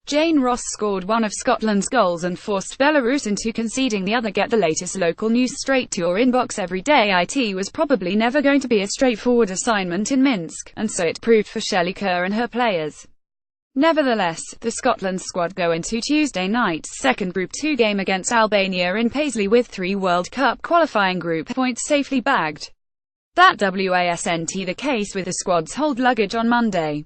Jane Ross scored one of Scotland's goals and forced Belarus into conceding the other. Get the latest local news straight to your inbox every day. It was probably never going to be a straightforward assignment in Minsk, and so it proved for Shelley Kerr and her players. Nevertheless, the Scotland squad go into Tuesday night's second Group 2 game against Albania in Paisley with 3 World Cup qualifying group points safely bagged. That wasn't the case with the squad's hold luggage on Monday.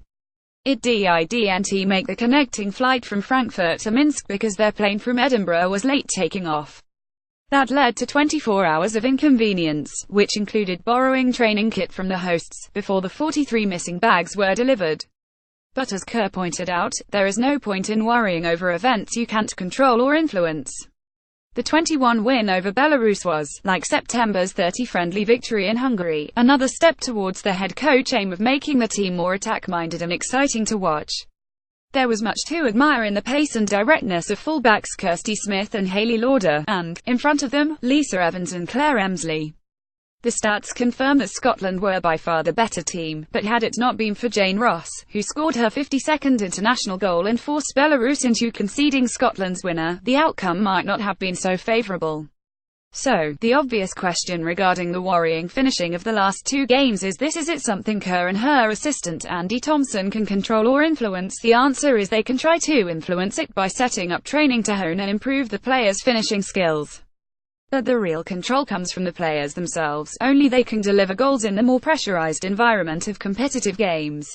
It didn't make the connecting flight from Frankfurt to Minsk because their plane from Edinburgh was late taking off. That led to 24 hours of inconvenience, which included borrowing training kit from the hosts, before the 43 missing bags were delivered. But as Kerr pointed out, there is no point in worrying over events you can't control or influence. The 21 win over Belarus was, like September's 30 friendly victory in Hungary, another step towards the head coach's aim of making the team more attack-minded and exciting to watch. There was much to admire in the pace and directness of fullbacks Kirsty Smith and Hayley Lauder, and, in front of them, Lisa Evans and Claire Emsley. The stats confirm that Scotland were by far the better team, but had it not been for Jane Ross, who scored her 52nd international goal and forced Belarus into conceding Scotland's winner, the outcome might not have been so favourable. So, the obvious question regarding the worrying finishing of the last 2 games is this: is it something Kerr and her assistant Andy Thompson can control or influence? The answer is they can try to influence it by setting up training to hone and improve the players' finishing skills. But the real control comes from the players themselves. Only they can deliver goals in the more pressurized environment of competitive games.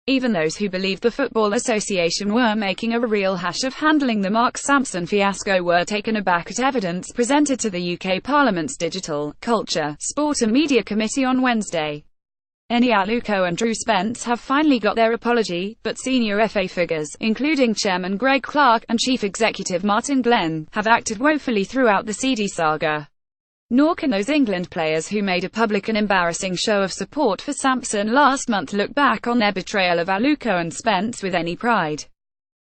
Even those who believed the Football Association were making a real hash of handling the Mark Sampson fiasco were taken aback at evidence presented to the UK Parliament's Digital, Culture, Sport and Media Committee on Wednesday. Eni Aluko and Drew Spence have finally got their apology, but senior FA figures, including Chairman Greg Clark and Chief Executive Martin Glenn, have acted woefully throughout the seedy saga. Nor can those England players who made a public and embarrassing show of support for Sampson last month look back on their betrayal of Aluko and Spence with any pride.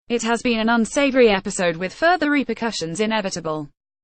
It has been an unsavoury episode with further repercussions inevitable.